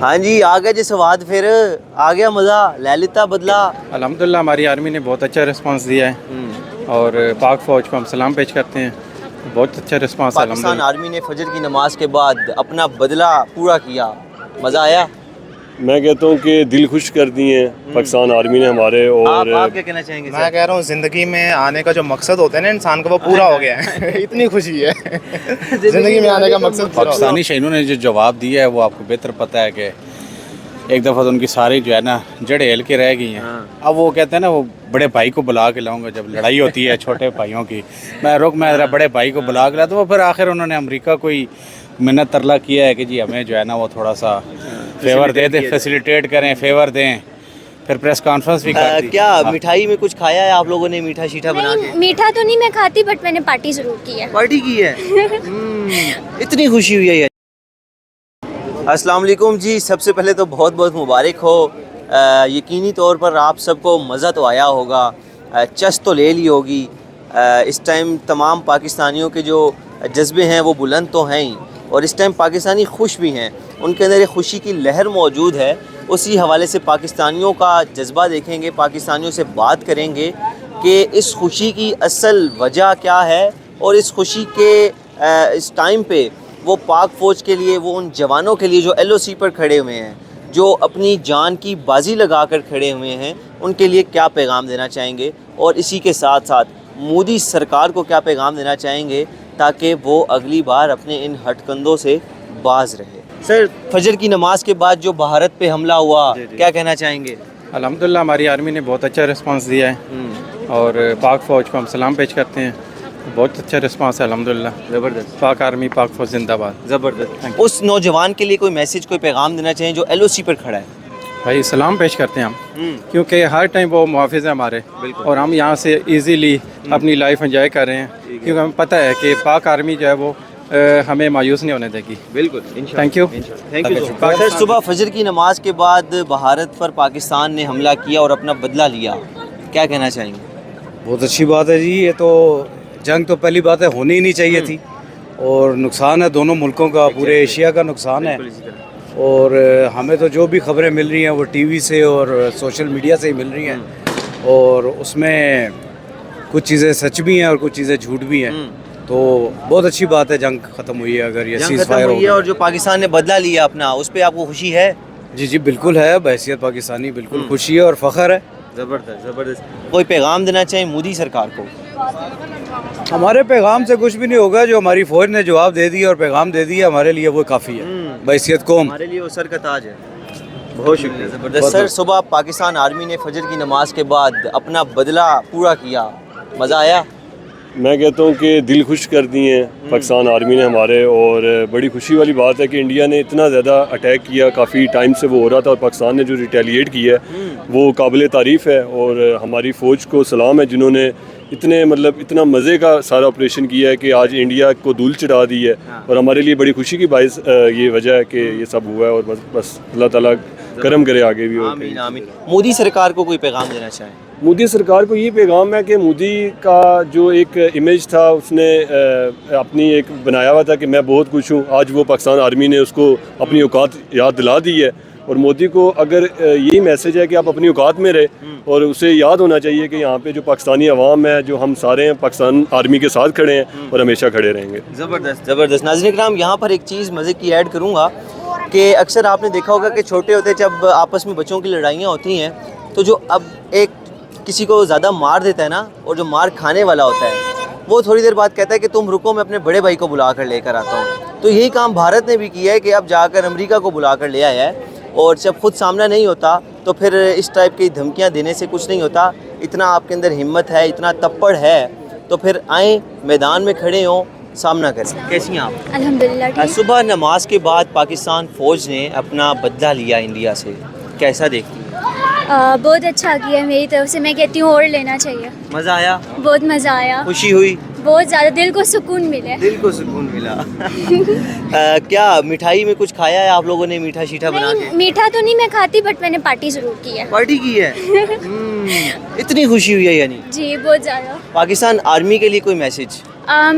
ہاں جی آ گیا جی سواد پھر آ گیا مزہ لے لیتا بدلا. الحمدللہ ہماری آرمی نے بہت اچھا رسپانس دیا ہے اور پاک فوج کو ہم سلام پیش کرتے ہیں. بہت اچھا رسپانس ہے پاکستان الحمدللہ. آرمی نے فجر کی نماز کے بعد اپنا بدلہ پورا کیا, مزہ آیا. میں کہتا ہوں کہ دل خوش کر دیے ہیں پاکستان آرمی نے ہمارے. اور آپ کیا کہنا چاہیں گے؟ میں کہہ رہا ہوں زندگی میں آنے کا جو مقصد ہوتا ہے نا انسان کا وہ پورا ہو گیا ہے. اتنی خوشی ہے زندگی میں آنے کا مقصد. پاکستانی شہریوں نے جو جواب دیا ہے وہ آپ کو بہتر پتہ ہے کہ ایک دفعہ تو ان کی ساری جو ہے نا جڑیں ہل کے رہ گئی ہیں. اب وہ کہتے ہیں نا وہ بڑے بھائی کو بلا کے لاؤں گا. جب لڑائی ہوتی ہے چھوٹے بھائیوں کی میں ذرا بڑے بھائی کو بلا کے لاتا ہوں. پھر آخر انہوں نے امریکہ کو ہی منت ترلا کیا ہے کہ جی ہمیں جو ہے نا وہ تھوڑا سا فیور دے دیں, فیسیلیٹیٹ کریں, فیور دیں. پھر پریس کانفرنس بھی کرتی. کیا مٹھائی میں کچھ کھایا ہے آپ لوگوں نے؟ میٹھا شیٹھا بنا کے؟ میٹھا تو نہیں میں کھاتی بٹ میں نے پارٹی ضرور کی ہے. پارٹی کی ہے اتنی خوشی ہوئی ہے. السلام علیکم جی, سب سے پہلے تو بہت بہت مبارک ہو. یقینی طور پر آپ سب کو مزہ تو آیا ہوگا, چس تو لے لی ہوگی. اس ٹائم تمام پاکستانیوں کے جو جذبے ہیں وہ بلند تو ہیں ہی, اور اس ٹائم پاکستانی خوش بھی ہیں. ان کے اندر ایک خوشی کی لہر موجود ہے. اسی حوالے سے پاکستانیوں کا جذبہ دیکھیں گے, پاکستانیوں سے بات کریں گے کہ اس خوشی کی اصل وجہ کیا ہے, اور اس خوشی کے اس ٹائم پہ وہ پاک فوج کے لیے, وہ ان جوانوں کے لیے جو ایل او سی پر کھڑے ہوئے ہیں, جو اپنی جان کی بازی لگا کر کھڑے ہوئے ہیں, ان کے لیے کیا پیغام دینا چاہیں گے, اور اسی کے ساتھ ساتھ مودی سرکار کو کیا پیغام دینا چاہیں گے تاکہ وہ اگلی بار اپنے ان ہٹ کندوں سے باز رہے. سر, فجر کی نماز کے بعد جو بھارت پہ حملہ ہوا, کیا کہنا چاہیں گے؟ الحمدللہ ہماری آرمی نے بہت اچھا رسپانس دیا ہے اور پاک فوج کو ہم سلام پیش کرتے ہیں. بہت اچھا رسپانس ہے الحمدللہ. زبردست. پاک آرمی, پاک فوج زندہ باد. زبردست. اس نوجوان کے لیے کوئی میسج, کوئی پیغام دینا چاہیں جو ایل او سی پر کھڑا ہے؟ بھائی سلام پیش کرتے ہیں ہم, کیونکہ ہر ٹائم وہ محافظ ہے ہمارے, اور ہم یہاں سے ایزیلی اپنی لائف انجوائے کر رہے ہیں, کیونکہ ہمیں پتہ ہے کہ پاک آرمی جو ہے وہ ہمیں مایوس نہیں ہونے دے گی. بالکل. Thank you. سر, صبح فجر کی نماز کے بعد بھارت پر پاکستان نے حملہ کیا اور اپنا بدلہ لیا, کیا کہنا چاہیں گے؟ بہت اچھی بات ہے جی. یہ تو جنگ تو پہلی بات ہے ہونی ہی نہیں چاہیے تھی, اور نقصان ہے دونوں ملکوں کا, پورے ایشیا کا نقصان ہے. اور ہمیں تو جو بھی خبریں مل رہی ہیں وہ ٹی وی سے اور سوشل میڈیا سے ہی مل رہی ہیں, اور اس میں کچھ چیزیں سچ بھی ہیں اور کچھ چیزیں جھوٹ بھی ہیں. تو بہت اچھی بات ہے جنگ ختم ہوئی ہے. اگر یہ سیز فائر ہو گیا اور جو پاکستان نے بدلہ لیا اپنا, اس پہ آپ کو خوشی ہے؟ جی جی بالکل ہے, بحیثیت پاکستانی بالکل خوشی ہے اور فخر ہے. زبردست زبردست. کوئی پیغام دینا چاہیں مودی سرکار کو؟ ہمارے پیغام سے کچھ بھی نہیں ہوگا, جو ہماری فوج نے جواب دے دیا اور پیغام دے دیا ہمارے لیے وہ کافی ہے. بحیثیت قوم ہمارے لیے وہ سر کا تاج ہے. بہت شکریہ. زبردست. سر, صبح پاکستان آرمی نے فجر کی نماز کے بعد اپنا بدلہ پورا کیا, مزہ آیا؟ میں کہتا ہوں کہ دل خوش کر دیے ہیں پاکستان آرمی نے ہمارے. اور بڑی خوشی والی بات ہے کہ انڈیا نے اتنا زیادہ اٹیک کیا, کافی ٹائم سے وہ ہو رہا تھا, اور پاکستان نے جو ریٹیلیٹ کیا ہے وہ قابل تعریف ہے. اور ہماری فوج کو سلام ہے جنہوں نے اتنا مزے کا سارا آپریشن کیا ہے کہ آج انڈیا کو دھول چڑھا دی ہے. اور ہمارے لیے بڑی خوشی کی باعث یہ وجہ ہے کہ یہ سب ہوا ہے, اور بس اللہ تعالیٰ کرم کرے آگے بھی. آمین آمین. مودی سرکار کو کوئی پیغام دینا چاہیں؟ مودی سرکار کو یہ پیغام ہے کہ مودی کا جو ایک امیج تھا اس نے اپنی ایک بنایا ہوا تھا کہ میں بہت کچھ ہوں. آج وہ پاکستان آرمی نے اس کو اپنی اوقات یاد دلا دی ہے, اور مودی کو اگر یہی میسج ہے کہ آپ اپنی اوقات میں رہے, اور اسے یاد ہونا چاہیے کہ یہاں پہ جو پاکستانی عوام ہے, جو ہم سارے ہیں, پاکستان آرمی کے ساتھ کھڑے ہیں اور ہمیشہ کھڑے رہیں گے. زبردست زبردست. ناظرین کرام, یہاں پر ایک چیز مزے کی ایڈ کروں گا کہ اکثر آپ نے دیکھا ہوگا کہ چھوٹے ہوتے جب آپس میں بچوں کی لڑائیاں ہوتی ہیں تو جو اب ایک کسی کو زیادہ مار دیتا ہے نا, اور جو مار کھانے والا ہوتا ہے وہ تھوڑی دیر بعد کہتا ہے کہ تم رکو میں اپنے بڑے بھائی کو بلا کر لے کر آتا ہوں. تو یہی کام بھارت نے بھی کیا ہے کہ اب جا کر امریکہ کو بلا کر لے آیا ہے, اور جب خود سامنا نہیں ہوتا تو پھر اس ٹائپ کی دھمکیاں دینے سے کچھ نہیں ہوتا. اتنا آپ کے اندر ہمت ہے, اتنا تپڑ ہے, تو پھر آئیں میدان میں کھڑے ہوں, سامنا کریں. کیسی ہیں آپ؟ الحمدللہ. صبح نماز کے بعد پاکستان فوج نے اپنا بدلہ لیا انڈیا سے, کیسا دیکھتی ہیں؟ بہت اچھا کیا میری طرف سے, میں کہتی ہوں اور لینا چاہیے. مزہ آیا؟ بہت مزہ آیا, خوشی ہوئی بہت زیادہ, دل کو سکون ملے. دل کو سکون ملا. کیا مٹھائی میں کچھ کھایا ہے آپ لوگوں نے, میٹھا شیٹھا بنا کے؟ میٹھا تو نہیں میں کھاتی بٹ میں نے پارٹی ضرور کی ہے. پارٹی کی ہے اتنی خوشی ہوئی ہے یعنی؟ جی بہت زیادہ. پاکستان آرمی کے لیے کوئی میسج؟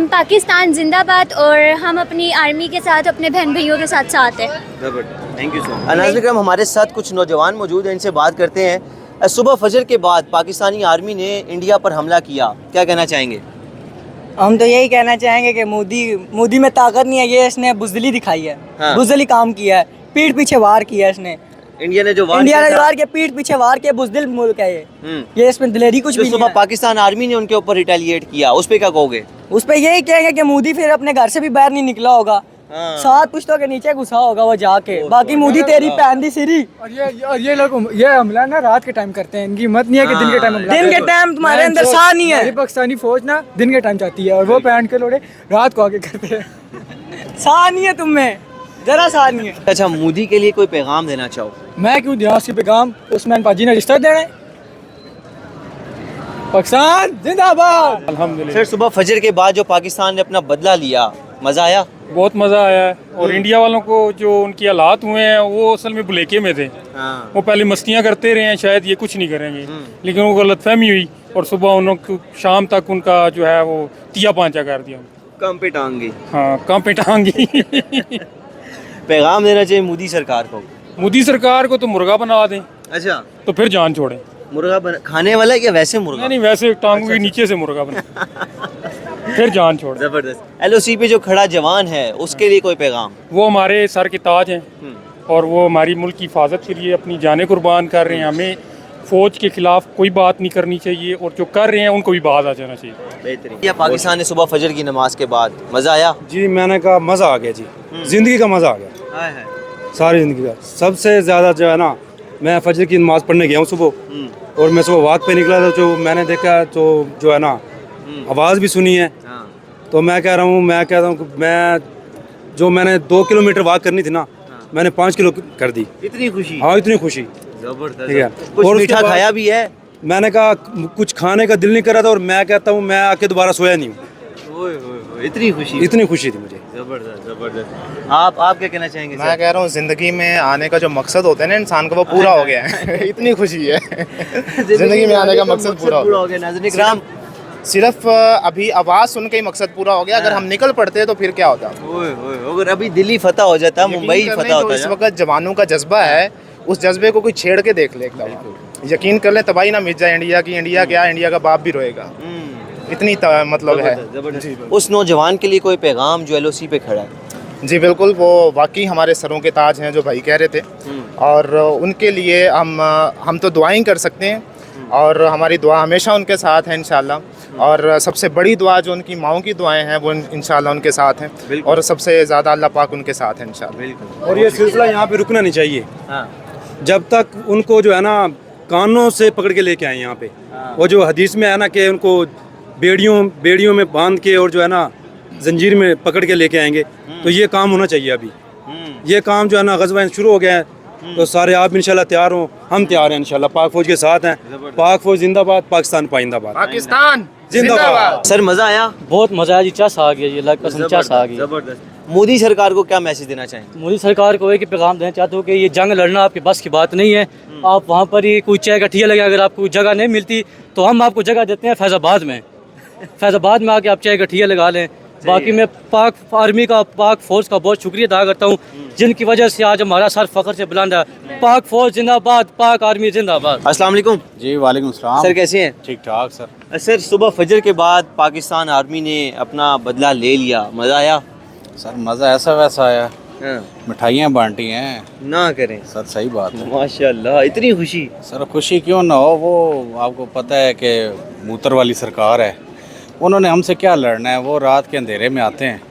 پاکستان زندہ باد, اور ہم اپنی آرمی کے ساتھ, اپنے بہن بھائیوں کے ساتھ ہیں. زبردست. Thank you so much. नाज़रीन करम, हमारे साथ कुछ नौजवान मौजूद हैं, इनसे बात करते हैं। सुबह फजर के बाद पाकिस्तानी आर्मी ने इंडिया पर हमला किया, क्या कहना चाहेंगे? हम तो यही कहना चाहेंगे कि मोदी में ताकत नहीं है, ये इसने बुज़दिली दिखाई है। हाँ। बुज़दिली काम किया है, पीठ पीछे वार किया है इसने। इंडिया ने जो इंडिया ने वार के पीठ पीछे वार के, बुज़दिल मुल्क है ये इसमें दिलेरी कुछ जो भी सुबह नहीं है। पाकिस्तान आर्मी ने उनके ऊपर रिटेलिएट किया, उस पे क्या कहोगे? उस पर यही कहेंगे कि मोदी फिर अपने घर से भी बाहर नहीं निकला होगा, हाँ। 7 पुश्तों के नीचे घुसा होगा वो जाके। बाकी मोदी तेरी पैन दी सिरी। और ये लोग ये हमला ना रात के टाइम करते हैं, इनकी हिम्मत नहीं है कि दिन के टाइम हमला दिन के करें। टाइम तुम्हारे अंदर साह नहीं है। हमारी पाकिस्तानी फौज ना दिन के टाइम चाहती है और वो पैंट के लोड़े रात को आगे करते हैं। साह नहीं है तुम में, जरा साह नहीं है। अच्छा, मोदी के लिए कोई पैगाम देना चाहो? मैं क्यों दिया उसकी पैगाम, उस्मान पाजी ने रिश्ता देना है। पाकिस्तान जिंदाबाद। अल्हम्दुलिल्लाह सर, सुबह फजर के बाद जो पाकिस्तान ने अपना बदला लिया, मज़ा आया? बहुत मज़ा आया है। और इंडिया वालों को जो उनके हालात हुए हैं वो असल में भुलेखे में थे। हाँ। वो पहले मस्तियाँ करते रहे हैं, शायद ये कुछ नहीं करेंगे, लेकिन वो गलतफहमी हुई और सुबह उन्होंने शाम तक उनका जो है वो तिया पांचा कर दिया। कम पे टांग गई। हाँ, कहाँ पे टांगी। पैगाम देना चाहिए मोदी सरकार को। मोदी सरकार को तो मुर्गा बना दें अच्छा, तो फिर जान छोड़ें। मुर्गा खाने वाला या वैसे मुर्गा? नहीं, वैसे टांगों के नीचे से मुर्गा बना फिर जान छोड़। जबरदस्त। LOC पे जो खड़ा जवान है उसके लिए कोई पैगाम? वो हमारे सर के ताज हैं और वो हमारी मुल्क की हिफाजत के लिए अपनी जानें कुर्बान कर रहे हैं। हमें फ़ौज के खिलाफ कोई बात नहीं करनी चाहिए और जो कर रहे हैं उनको भी बाहर आ जाना चाहिए। बेहतरीन। या पाकिस्तान ने सुबह फजर की नमाज के बाद मज़ा आया? जी मैंने कहा मज़ा आ गया जी, ज़िंदगी का मज़ा आ गया, सारी ज़िंदगी का। सबसे ज़्यादा जो है ना, मैं फजर की नमाज़ पढ़ने गया हूँ सुबह, और मैं सुबह वॉक पे निकला था, जो मैंने देखा तो जो है ना आवाज़ भी सुनी है। तो मैं कहता हूँ कि मैंने 2 किलोमीटर वॉक करनी थी ना, मैंने 5 किलो कर दी। इतनी खुशी? हाँ, इतनी खुशी। जबरदस्त। ठीक है। कुछ और मीठा उसके बाद खाया भी है? मैंने कहा कुछ खाने का दिल नहीं कर रहा था, और मैं कहता हूँ मैं आके दोबारा सोया नहीं हूँ, इतनी खुशी? इतनी खुशी थी मुझे। जबरदस्त जबरदस्त। आप क्या कहना चाहेंगे? मैं कह रहा हूँ ज़िंदगी में आने का जो मकसद होता है ना इंसान का, वो पूरा हो गया है। इतनी खुशी है। ज़िंदगी में आने का मकसद पूरा हो गया। नाज़रीन इकराम, सिर्फ अभी आवाज़ सुन के ही मकसद पूरा हो गया। अगर हम निकल पड़ते तो फिर क्या होता? अगर अभी दिल्ली फतह हो जाता, मुंबई फतह होता, इस वक्त जवानों का जज्बा है, उस जज्बे को कोई छेड़ के देख ले, यकीन कर ले तबाही ना मिट जाए इंडिया की। इंडिया क्या, इंडिया का बाप भी रोएगा। इतनी मतलब है। उस नौजवान के लिए कोई पैगाम जो LOC पे खड़ा है? जी बिल्कुल, वो वाकई हमारे सरों के ताज हैं जो भाई कह रहे थे, और उनके लिए हम तो दुआएं कर सकते हैं, और हमारी दुआ हमेशा उनके साथ है इंशाल्लाह। और सबसे बड़ी दुआ जो उनकी माओं की दुआएं हैं वो इंशाल्लाह उनके साथ हैं, और सबसे ज़्यादा अल्लाह पाक उनके साथ है इंशाल्लाह। और ये सिलसिला यहाँ पे रुकना नहीं चाहिए। हाँ। जब तक उनको जो है ना कानों से पकड़ के लेके आए यहाँ पे, वो जो हदीस में है ना कि उनको बेड़ियों में बांध के और जो है ना जंजीर में पकड़ के लेके आएंगे, तो ये काम होना चाहिए अभी। ये काम जो है ना ग़ज़वा शुरू हो गया है, तो सारे आप इंशाल्लाह तैयार हो, हम तैयार हैं इंशाल्लाह, पाक फौज के साथ हैं। पाक फौज जिंदाबाद, पाकिस्तान पाइंदाबाद। पाकिस्तान जिंदाबाद। सर, मज़ा आया? बहुत मज़ा आया जी, चस आ गया जी, कसम चस आ गई। जबरदस्त। मोदी सरकार को क्या मैसेज देना चाहेंगे? मोदी सरकार को एक पैगाम देना चाहता हूँ कि ये जंग लड़ना आपके बस की बात नहीं है। आप वहाँ पर ही कोई चाय का ठिया लगे, अगर आपको जगह नहीं मिलती तो हम आपको जगह देते हैं फैज़ाबाद में। फैज़ाबाद में आके आप चाय का ठिया लगा लें। बाकी मैं पाक आर्मी का, पाक फौज का बहुत शुक्रिया अदा करता हूँ, जिनकी वजह से आज हमारा सर फख्र से बुलंद है। पाक फौज जिंदाबाद, पाक आर्मी जिंदाबाद। अस्सलाम वालेकुम। जी वालेकुम सलाम। सर, कैसे हैं? ठीक ठाक सर। सर, सुबह फजर के बाद पाकिस्तान आर्मी ने अपना बदला ले लिया, मज़ा आया? सर मज़ा ऐसा वैसा आया, मिठाइयाँ बांटी हैं ना करें सर, सही बात है। माशाल्लाह, इतनी खुशी? सर खुशी क्यों ना हो, वो आपको पता है कि मूतर वाली सरकार है, उन्होंने हमसे क्या लड़ना है। वो रात के अंधेरे में आते हैं,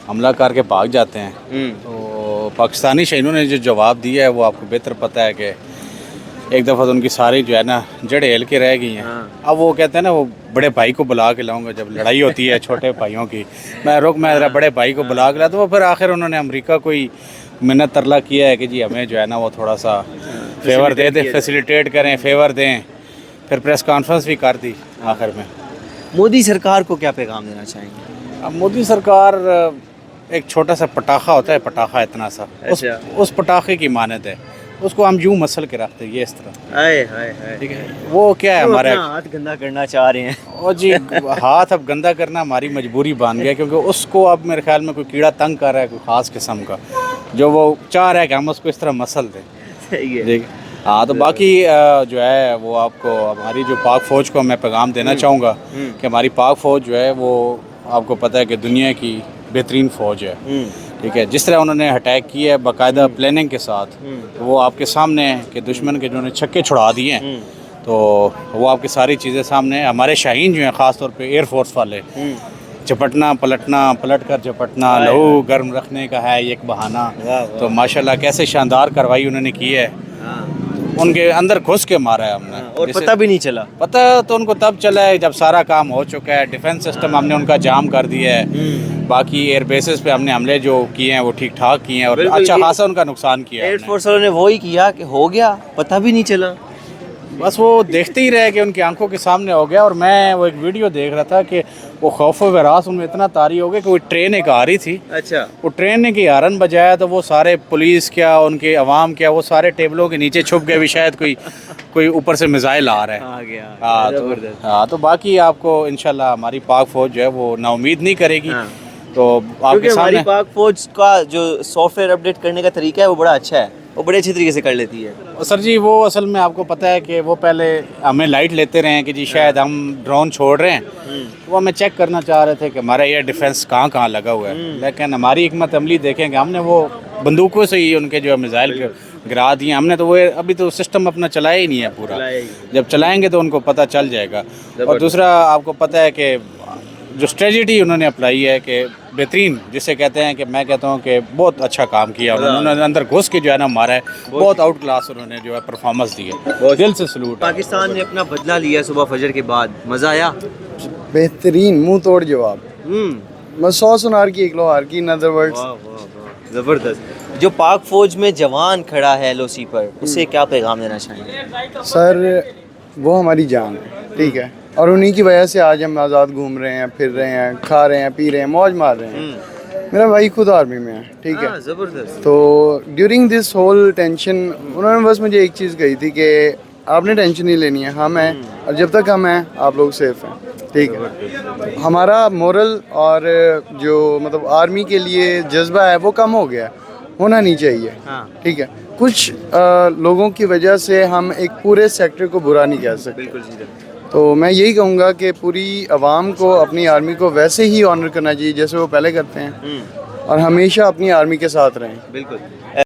हमला करके भाग जाते हैं। तो पाकिस्तानी शहीदों ने जो जवाब दिया है वो आपको बेहतर पता है कि एक दफ़ा तो उनकी सारी जो है ना जड़ें हिल के रह गई हैं। अब वो कहते हैं ना, वो बड़े भाई को बुला के लाऊंगा, जब लड़ाई होती है छोटे भाइयों की, मैं ज़रा बड़े भाई को बुला के ला। तो वो फिर आखिर उन्होंने अमेरिका को ही मिन्नत तरला किया है कि जी हमें जो है ना वो थोड़ा सा फेवर दे दें, फैसिलिटेट करें, फेवर दें। फिर प्रेस कॉन्फ्रेंस भी कर दी आखिर में। मोदी सरकार को क्या पैगाम देना चाहेंगे? अब मोदी सरकार एक छोटा सा पटाखा होता है, पटाखा इतना सा, उस पटाखे की मानत है, उसको हम यूं मसल के रखते हैं, ये इस तरह। हाय हाय हाय। ठीक है, वो क्या है हमारे हाथ गंदा करना चाह रहे हैं। और जी हाथ अब गंदा करना हमारी मजबूरी बन गया, क्योंकि उसको अब मेरे ख्याल में कोई कीड़ा तंग कर रहा है, कोई ख़ास किस्म का। जो वो चाह रहा है कि हम उसको इस तरह मसल दें। सही है। ठीक है। हाँ, तो बाकी जो है वो आपको हमारी जो पाक फ़ौज को मैं पैगाम देना चाहूँगा कि हमारी पाक फ़ौज जो है वो आपको पता है कि दुनिया की बेहतरीन फ़ौज है। ठीक है, जिस तरह उन्होंने अटैक किया है बाकायदा प्लानिंग के साथ, वो आपके सामने है कि दुश्मन के जिन्होंने छक्के छुड़ा दिए हैं, तो वो आपकी सारी चीज़ें सामने हैं। हमारे शाहीन जो हैं ख़ास तौर पे एयरफोर्स वाले, झपटना पलटना, पलट कर झपटना, लहू गर्म रखने का है एक बहाना। तो माशाल्लाह कैसे शानदार कार्रवाई उन्होंने की है, उनके अंदर घुस के मारा है हमने, और पता भी नहीं चला। पता तो उनको तब चला है जब सारा काम हो चुका है। डिफेंस सिस्टम हमने उनका जाम कर दिया है, बाकी एयर बेसिस पे हमने हमले जो किए हैं वो ठीक ठाक किए हैं और बिल्कुल, अच्छा ये खासा उनका नुकसान किया है हमने। एयरफोर्स वालों ने वही किया कि हो गया, पता भी नहीं चला। बस वो देखते ही रहे कि उनकी आंखों के सामने हो गया। और मैं वो एक वीडियो देख रहा था कि वो खौफ व हरास उनमें इतना तारी हो गया कि वो ट्रेन एक आ रही थी, अच्छा, वो ट्रेन ने की हारन बजाया तो वो सारे पुलिस क्या उनके अवाम क्या वो सारे टेबलों के नीचे छुप गए भी, शायद कोई ऊपर से मिसाइल आ रहा है। आ गया। हाँ, तो बाकी आपको इंशाल्लाह हमारी पाक फ़ौज जो है वो नाउमीद नहीं करेगी। तो क्योंकि आपके हमारी सामने पाक फौज का जो सॉफ्टवेयर अपडेट करने का तरीका है वो बड़ा अच्छा है, वो बड़े अच्छे तरीके से कर लेती है। सर जी वो असल में आपको पता है कि वो पहले हमें लाइट लेते रहे हैं कि जी शायद हम ड्रोन छोड़ रहे हैं, वो हमें चेक करना चाह रहे थे कि हमारा एयर डिफेंस कहाँ कहाँ लगा हुआ है। लेकिन हमारी हिकमत अमली देखें कि हमने वो बंदूकों से ही उनके जो मिसाइल गिरा दिए हमने, तो वो अभी तो सिस्टम अपना चलाया ही नहीं है पूरा। जब चलाएंगे तो उनको पता चल जाएगा। और दूसरा आपको पता है कि जो स्ट्रेटजी उन्होंने अप्लाई है कि बेहतरीन, जिसे कहते हैं कि मैं कहता हूँ कि बहुत अच्छा काम किया उन्होंने, अंदर घुस के जो है ना मारा है, बहुत आउट क्लास उन्होंने जो है परफॉर्मेंस दी है, दिल से सलूट। पाकिस्तान ने अपना बदला लिया सुबह फजर के बाद, मज़ा आया? बेहतरीन मुंह तोड़ जवाब, बस 100 सुनार की 1 लोहार की, इन अदर वर्ड्स ज़बरदस्त। जो पाक फौज में जवान खड़ा है एलओसी पर, उससे क्या पैगाम देना चाहेंगे? सर वो हमारी जान है, ठीक है, और उन्हीं की वजह से आज हम आज़ाद घूम रहे हैं, फिर रहे हैं, खा रहे हैं, पी रहे हैं, मौज मार रहे हैं। मेरा भाई खुद आर्मी में है, ठीक है। ज़बरदस्त। तो ड्यूरिंग दिस होल टेंशन उन्होंने बस मुझे एक चीज़ कही थी कि आपने टेंशन नहीं लेनी है, हम हैं, और जब तक हम हैं आप लोग सेफ हैं, ठीक है। हमारा मोरल और जो मतलब आर्मी के लिए जज्बा है वो कम हो गया, होना नहीं चाहिए, ठीक है। कुछ लोगों की वजह से हम एक पूरे सेक्टर को बुरा नहीं कह सकते। तो मैं यही कहूँगा कि पूरी आवाम को अपनी आर्मी को वैसे ही ऑनर करना चाहिए जैसे वो पहले करते हैं, और हमेशा अपनी आर्मी के साथ रहें। बिल्कुल।